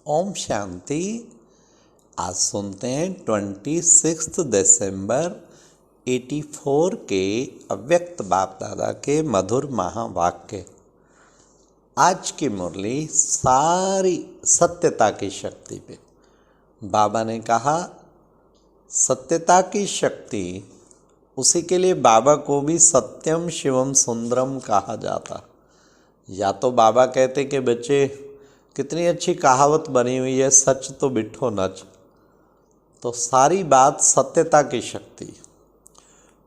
ओम शांति। आज सुनते हैं 26 दिसंबर 84 के अव्यक्त बाप दादा के मधुर महावाक्य। आज की मुरली सारी सत्यता की शक्ति पे। बाबा ने कहा सत्यता की शक्ति, उसी के लिए बाबा को भी सत्यम शिवम सुंदरम कहा जाता। या तो बाबा कहते कि बच्चे कितनी अच्छी कहावत बनी हुई है, सच तो बिठो नच। तो सारी बात सत्यता की शक्ति।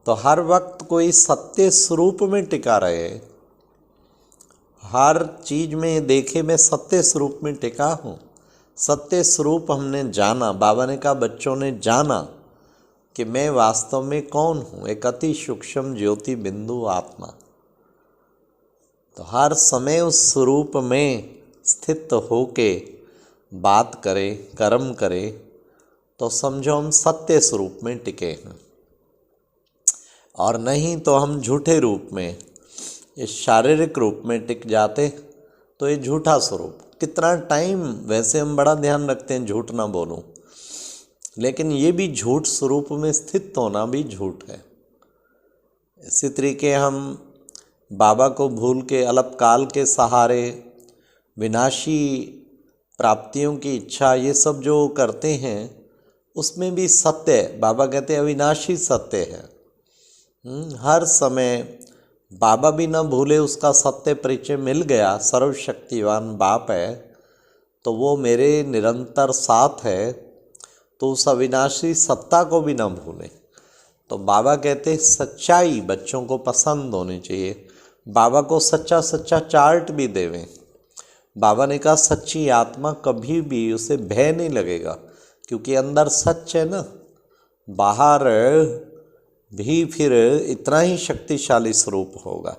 तो हर वक्त कोई सत्य स्वरूप में टिका रहे, हर चीज में देखे मैं सत्य स्वरूप में टिका हूँ। सत्य स्वरूप हमने जाना। बाबा ने कहा बच्चों ने जाना कि मैं वास्तव में कौन हूँ, एक अति सूक्ष्म ज्योति बिंदु आत्मा। तो हर समय उस स्वरूप में स्थित होके बात करे, कर्म करे, तो समझो हम सत्य स्वरूप में टिके हैं। और नहीं तो हम झूठे रूप में, इस शारीरिक रूप में टिक जाते तो ये झूठा स्वरूप। कितना टाइम वैसे हम बड़ा ध्यान रखते हैं झूठ ना बोलूं, लेकिन ये भी झूठ स्वरूप में स्थित होना भी झूठ है। इसी तरीके हम बाबा को भूल के अल्पकाल के सहारे विनाशी प्राप्तियों की इच्छा, ये सब जो करते हैं उसमें भी सत्य, बाबा कहते हैं अविनाशी सत्य है। हर समय बाबा भी न भूले, उसका सत्य परिचय मिल गया। सर्वशक्तिवान बाप है तो वो मेरे निरंतर साथ है, तो उस अविनाशी सत्ता को भी न भूले। तो बाबा कहते सच्चाई बच्चों को पसंद होनी चाहिए। बाबा को सच्चा सच्चा चार्ट भी देवें। बाबा ने कहा सच्ची आत्मा कभी भी उसे भय नहीं लगेगा, क्योंकि अंदर सच है ना। बाहर भी फिर इतना ही शक्तिशाली स्वरूप होगा।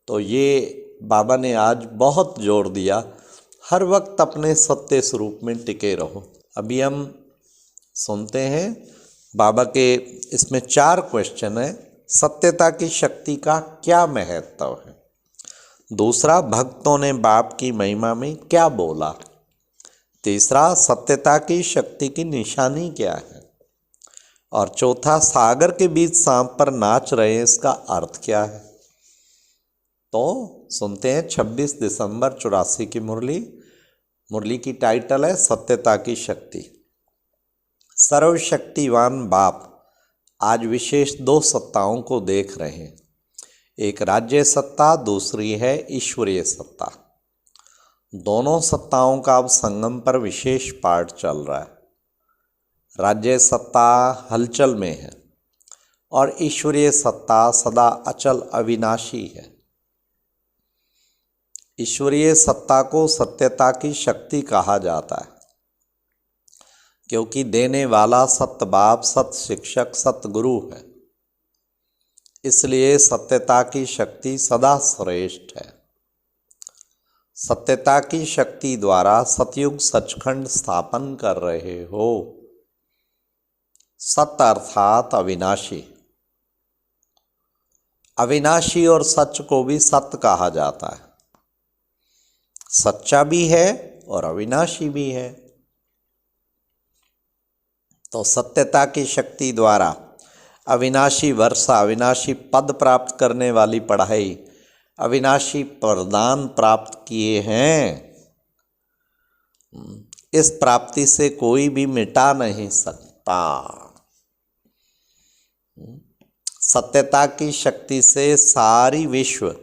तो ये बाबा ने आज बहुत जोर दिया, हर वक्त अपने सत्य स्वरूप में टिके रहो। अभी हम सुनते हैं बाबा के, इसमें 4 क्वेश्चन है। सत्यता की शक्ति का क्या महत्व है? दूसरा, भक्तों ने बाप की महिमा में क्या बोला? तीसरा, सत्यता की शक्ति की निशानी क्या है? और चौथा, सागर के बीच सांप पर नाच रहे हैं, इसका अर्थ क्या है? तो सुनते हैं 26 दिसंबर 84 की मुरली। मुरली की टाइटल है सत्यता की शक्ति। सर्वशक्तिवान बाप आज विशेष 2 सत्ताओं को देख रहे हैं। एक राज्य सत्ता, दूसरी है ईश्वरीय सत्ता। दोनों सत्ताओं का अब संगम पर विशेष पाठ चल रहा है। राज्य सत्ता हलचल में है और ईश्वरीय सत्ता सदा अचल अविनाशी है। ईश्वरीय सत्ता को सत्यता की शक्ति कहा जाता है, क्योंकि देने वाला सत्य बाप, सत्य शिक्षक, सत्य गुरु है। इसलिए सत्यता की शक्ति सदा श्रेष्ठ है। सत्यता की शक्ति द्वारा सतयुग सचखंड स्थापन कर रहे हो। सत्य अर्थात अविनाशी। अविनाशी और सच को भी सत्य कहा जाता है। सच्चा भी है और अविनाशी भी है। तो सत्यता की शक्ति द्वारा अविनाशी वर्षा, अविनाशी पद प्राप्त करने वाली पढ़ाई, अविनाशी प्रदान प्राप्त किए हैं। इस प्राप्ति से कोई भी मिटा नहीं सकता। सत्यता की शक्ति से सारी विश्व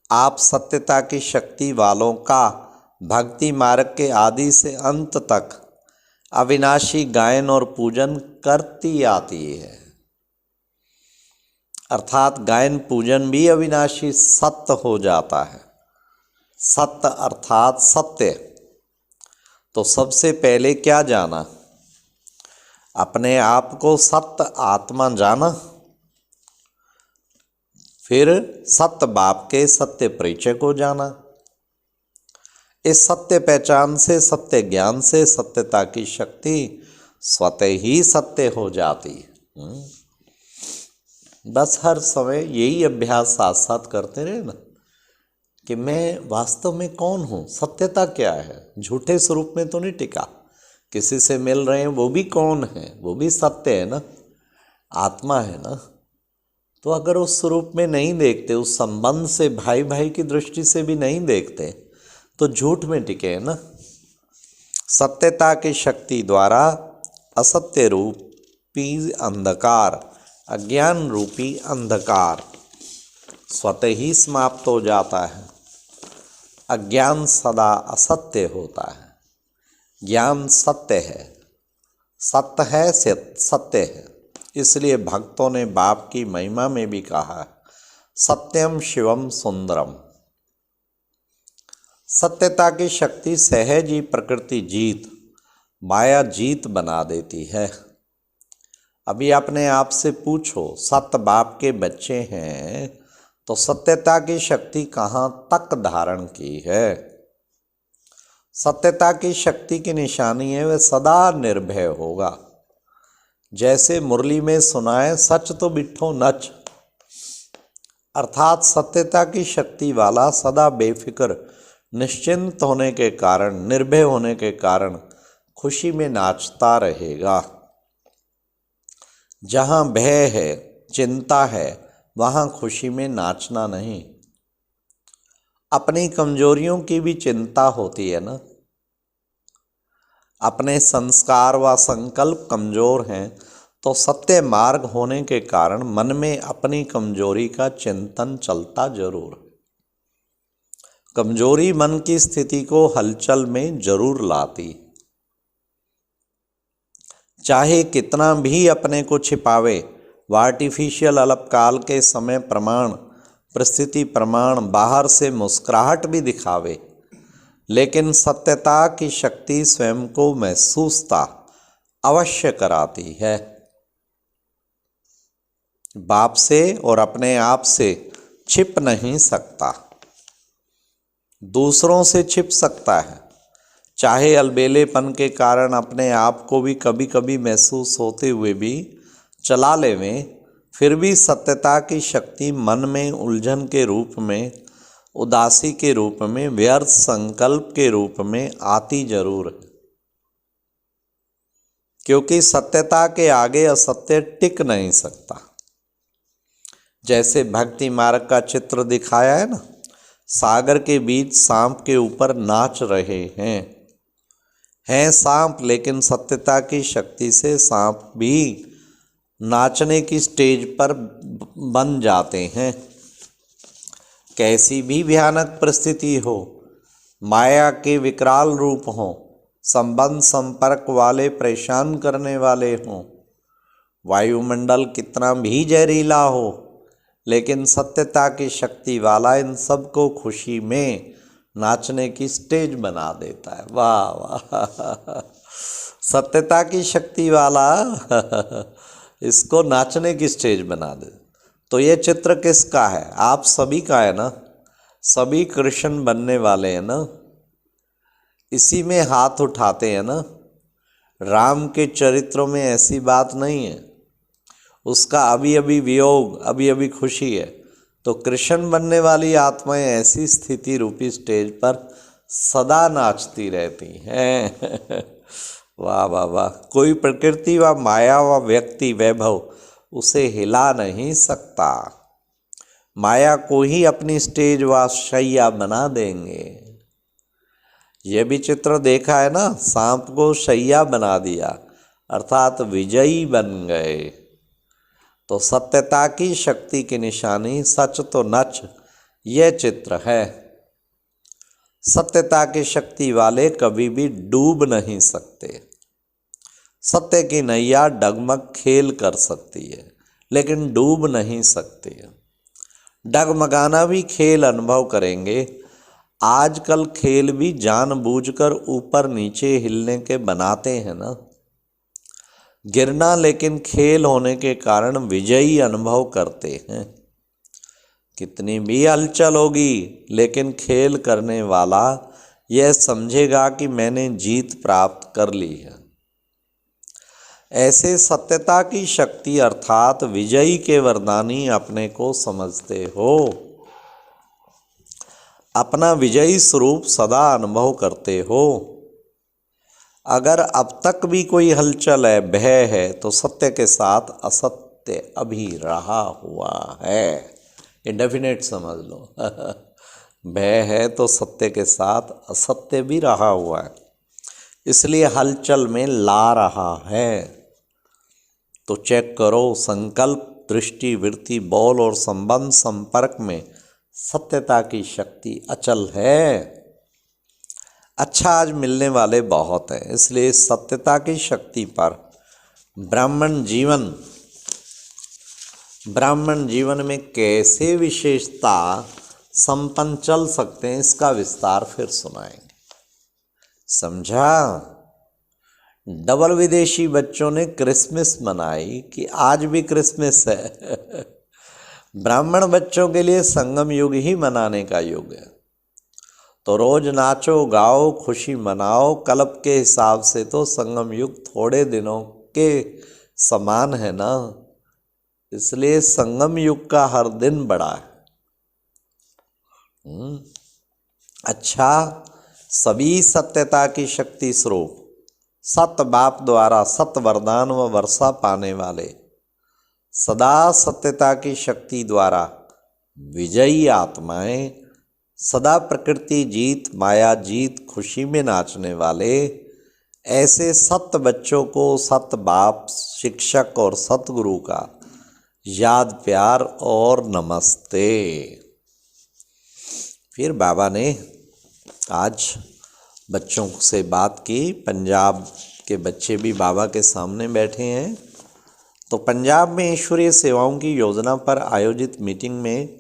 आप सत्यता की शक्ति वालों का भक्ति मार्ग के आदि से अंत तक अविनाशी गायन और पूजन करती आती है। अर्थात गायन पूजन भी अविनाशी सत्य हो जाता है। सत्य अर्थात सत्य। तो सबसे पहले क्या जाना? अपने आप को सत्य आत्मा जाना। फिर सत्य बाप के सत्य परिचय को जाना। इस सत्य पहचान से, सत्य ज्ञान से सत्यता की शक्ति स्वतः ही सत्य हो जाती है। बस हर समय यही अभ्यास साथ साथ करते रहे ना। कि मैं वास्तव में कौन हूँ, सत्यता क्या है। झूठे स्वरूप में तो नहीं टिका। किसी से मिल रहे हैं वो भी कौन है, वो भी सत्य है ना, आत्मा है ना। तो अगर उस स्वरूप में नहीं देखते, उस संबंध से भाई भाई की दृष्टि से भी नहीं देखते, तो झूठ में टिके है ना। सत्यता की शक्ति द्वारा असत्य रूपी अंधकार, अज्ञान रूपी अंधकार स्वतः ही समाप्त हो जाता है। अज्ञान सदा असत्य होता है, ज्ञान सत्य है, सत्य है सत्य है। इसलिए भक्तों ने बाप की महिमा में भी कहा है, सत्यम शिवम सुंदरम। सत्यता की शक्ति सहज ही प्रकृति जीत, माया जीत बना देती है। अभी अपने आप से पूछो, सत्य बाप के बच्चे हैं तो सत्यता की शक्ति कहाँ तक धारण की है। सत्यता की शक्ति की निशानी है वह सदा निर्भय होगा। जैसे मुरली में सुनाए, सच तो बिट्ठो नच, अर्थात सत्यता की शक्ति वाला सदा बेफिक्र निश्चिंत होने के कारण, निर्भय होने के कारण खुशी में नाचता रहेगा। जहाँ भय है, चिंता है, वहाँ खुशी में नाचना नहीं। अपनी कमजोरियों की भी चिंता होती है ना। अपने संस्कार व संकल्प कमजोर हैं तो सत्य मार्ग होने के कारण मन में अपनी कमजोरी का चिंतन चलता जरूर। कमजोरी मन की स्थिति को हलचल में जरूर लाती। चाहे कितना भी अपने को छिपावे, व आर्टिफिशियल अल्पकाल के समय प्रमाण, परिस्थिति प्रमाण, बाहर से मुस्कुराहट भी दिखावे, लेकिन सत्यता की शक्ति स्वयं को महसूसता अवश्य कराती है। बाप से और अपने आप से छिप नहीं सकता, दूसरों से छिप सकता है। चाहे अलबेलेपन के कारण अपने आप को भी कभी कभी महसूस होते हुए भी चला लेवें, फिर भी सत्यता की शक्ति मन में उलझन के रूप में, उदासी के रूप में, व्यर्थ संकल्प के रूप में आती जरूर है। क्योंकि सत्यता के आगे असत्य टिक नहीं सकता। जैसे भक्ति मार्ग का चित्र दिखाया है ना, सागर के बीच सांप के ऊपर नाच रहे हैं सांप, लेकिन सत्यता की शक्ति से सांप भी नाचने की स्टेज पर बन जाते हैं। कैसी भी भयानक परिस्थिति हो, माया के विकराल रूप हो, संबंध संपर्क वाले परेशान करने वाले हों, वायुमंडल कितना भी जहरीला हो, लेकिन सत्यता की शक्ति वाला इन सबको खुशी में नाचने की स्टेज बना देता है। वाह वाह, सत्यता की शक्ति वाला इसको नाचने की स्टेज बना दे। तो ये चित्र किसका है? आप सभी का है ना। सभी कृष्ण बनने वाले हैं ना, इसी में हाथ उठाते हैं ना। राम के चरित्रों में ऐसी बात नहीं है, उसका अभी अभी वियोग, अभी अभी खुशी है। तो कृष्ण बनने वाली आत्माएं ऐसी स्थिति रूपी स्टेज पर सदा नाचती रहती हैं। वाह वाह वाह। कोई प्रकृति व माया व व्यक्ति वैभव उसे हिला नहीं सकता। माया को ही अपनी स्टेज व शैया बना देंगे। ये भी चित्र देखा है ना, सांप को शैया बना दिया, अर्थात विजयी बन गए। तो सत्यता की शक्ति की निशानी सच तो नच, यह चित्र है। सत्यता की शक्ति वाले कभी भी डूब नहीं सकते। सत्य की नैया डगमग खेल कर सकती है, लेकिन डूब नहीं सकती है। डगमगाना भी खेल अनुभव करेंगे। आजकल खेल भी जानबूझकर ऊपर नीचे हिलने के बनाते हैं ना। गिरना लेकिन खेल होने के कारण विजयी अनुभव करते हैं। कितनी भी हलचल होगी, लेकिन खेल करने वाला यह समझेगा कि मैंने जीत प्राप्त कर ली है। ऐसे सत्यता की शक्ति अर्थात विजयी के वरदानी अपने को समझते हो। अपना विजयी स्वरूप सदा अनुभव करते हो। अगर अब तक भी कोई हलचल है, भय है, तो सत्य के साथ असत्य अभी रहा हुआ है। ये डेफिनेट समझ लो। भय है तो सत्य के साथ असत्य भी रहा हुआ है, इसलिए हलचल में ला रहा है। तो चेक करो, संकल्प, दृष्टि, वृत्ति, बोल और संबंध संपर्क में सत्यता की शक्ति अचल है। अच्छा, आज मिलने वाले बहुत हैं, इसलिए सत्यता की शक्ति पर ब्राह्मण जीवन में कैसे विशेषता संपन्न चल सकते हैं, इसका विस्तार फिर सुनाएंगे। समझा? डबल विदेशी बच्चों ने क्रिसमस मनाई कि आज भी क्रिसमस है। ब्राह्मण बच्चों के लिए संगम युग ही मनाने का युग है। तो रोज नाचो, गाओ, खुशी मनाओ। कल्प के हिसाब से तो संगम युग थोड़े दिनों के समान है ना, इसलिए संगम युग का हर दिन बड़ा है। अच्छा, सभी सत्यता की शक्ति स्वरूप, सत बाप द्वारा सत वरदान व वर्षा पाने वाले, सदा सत्यता की शक्ति द्वारा विजयी आत्माएं, सदा प्रकृति जीत, माया जीत, खुशी में नाचने वाले, ऐसे सत बच्चों को सत बाप, शिक्षक और सतगुरु का याद, प्यार और नमस्ते। फिर बाबा ने आज बच्चों से बात की। पंजाब के बच्चे भी बाबा के सामने बैठे हैं। तो पंजाब में ईश्वरीय सेवाओं की योजना पर आयोजित मीटिंग में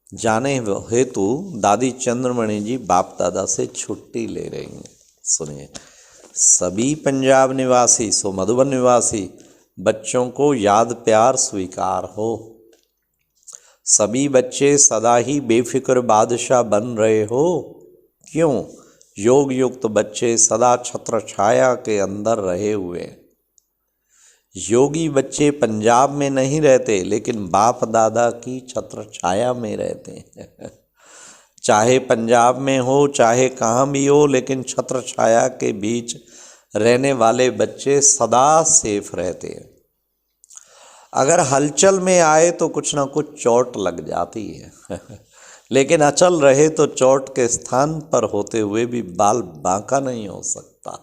जाने हेतु दादी चंद्रमणि जी बाप दादा से छुट्टी ले रही हैं। सुनिए, सभी पंजाब निवासी, सो मधुबन निवासी बच्चों को याद प्यार स्वीकार हो। सभी बच्चे सदा ही बेफिक्र बादशाह बन रहे हो। क्यों? योग युक्त बच्चे सदा छत्र छाया के अंदर रहे हुए। योगी बच्चे पंजाब में नहीं रहते, लेकिन बाप दादा की छत्र छाया में रहते हैं। चाहे पंजाब में हो, चाहे कहाँ भी हो, लेकिन छत्र छाया के बीच रहने वाले बच्चे सदा सेफ रहते हैं। अगर हलचल में आए तो कुछ ना कुछ चोट लग जाती है। लेकिन अचल रहे तो चोट के स्थान पर होते हुए भी बाल बांका नहीं हो सकता।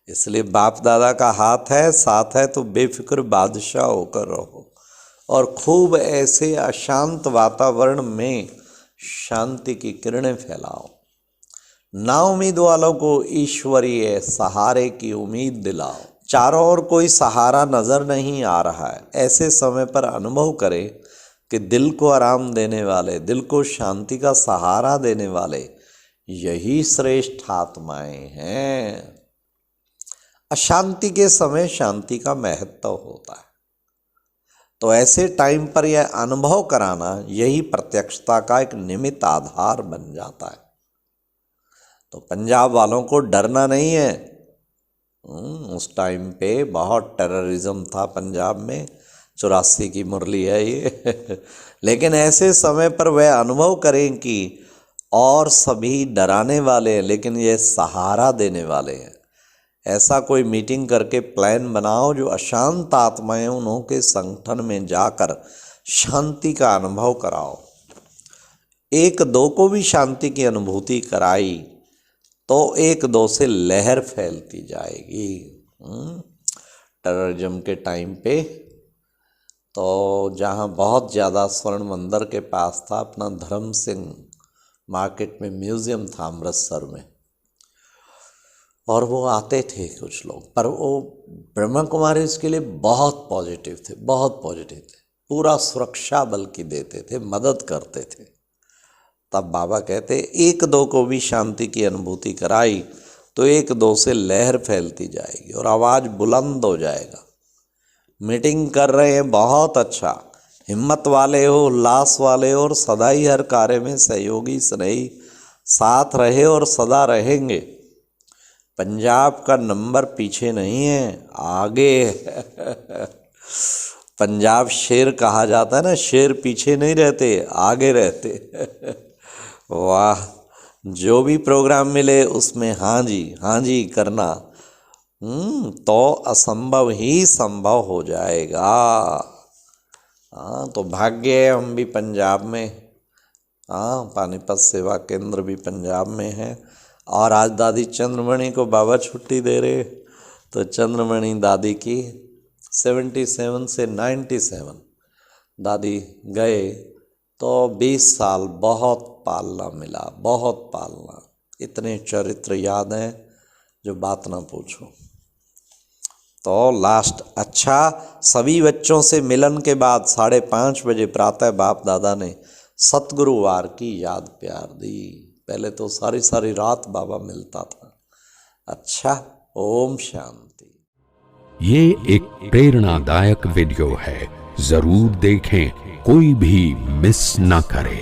इसलिए बाप दादा का हाथ है, साथ है, तो बेफिक्र बादशाह होकर रहो और खूब ऐसे अशांत वातावरण में शांति की किरणें फैलाओ। ना उम्मीद वालों को ईश्वरीय सहारे की उम्मीद दिलाओ। चारों ओर कोई सहारा नजर नहीं आ रहा है, ऐसे समय पर अनुभव करें कि दिल को आराम देने वाले, दिल को शांति का सहारा देने वाले यही श्रेष्ठ आत्माएं हैं। अशांति के समय शांति का महत्व होता है। तो ऐसे टाइम पर यह अनुभव कराना, यही प्रत्यक्षता का एक निमित्त आधार बन जाता है। तो पंजाब वालों को डरना नहीं है। उस टाइम पे बहुत टेररिज्म था पंजाब में, 84 की मुरली है ये। लेकिन ऐसे समय पर वह अनुभव करें कि और सभी डराने वाले हैं, लेकिन ये सहारा देने वाले हैं। ऐसा कोई मीटिंग करके प्लान बनाओ जो अशांत आत्माएं, उन्हों के संगठन में जाकर शांति का अनुभव कराओ। एक दो को भी शांति की अनुभूति कराई तो एक दो से लहर फैलती जाएगी। टेररिज्म के टाइम पे तो जहाँ बहुत ज़्यादा स्वर्ण मंदिर के पास था, अपना धर्म सिंह मार्केट में म्यूज़ियम था अमृतसर में, और वो आते थे कुछ लोग, पर वो ब्रह्मा कुमारी इसके लिए बहुत पॉजिटिव थे, बहुत पॉजिटिव थे। पूरा सुरक्षा बल्कि देते थे, मदद करते थे। तब बाबा कहते एक दो को भी शांति की अनुभूति कराई तो एक दो से लहर फैलती जाएगी और आवाज़ बुलंद हो जाएगा। मीटिंग कर रहे हैं, बहुत अच्छा, हिम्मत वाले हो, उल्लास वाले हो और सदा ही हर कार्य में सहयोगी स्नेही साथ रहे और सदा रहेंगे। पंजाब का नंबर पीछे नहीं है, आगे है। पंजाब शेर कहा जाता है ना, शेर पीछे नहीं रहते, आगे रहते। वाह, जो भी प्रोग्राम मिले उसमें हाँ जी करना, तो असंभव ही संभव हो जाएगा। हाँ, तो भाग्य है हम भी पंजाब में। हाँ, पानीपत सेवा केंद्र भी पंजाब में है। और आज दादी चंद्रमणि को बाबा छुट्टी दे रहे, तो चंद्रमणि दादी की 77 से 97 दादी गए, तो 20 साल बहुत पालना मिला, बहुत पालना। इतने चरित्र याद हैं जो बात ना पूछो। तो लास्ट अच्छा, सभी बच्चों से मिलन के बाद 5:30 बजे प्रातः बाप दादा ने सतगुरुवार की याद प्यार दी। पहले तो सारी सारी रात बाबा मिलता था। अच्छा, ओम शांति। ये एक प्रेरणादायक वीडियो है, जरूर देखें, कोई भी मिस ना करे।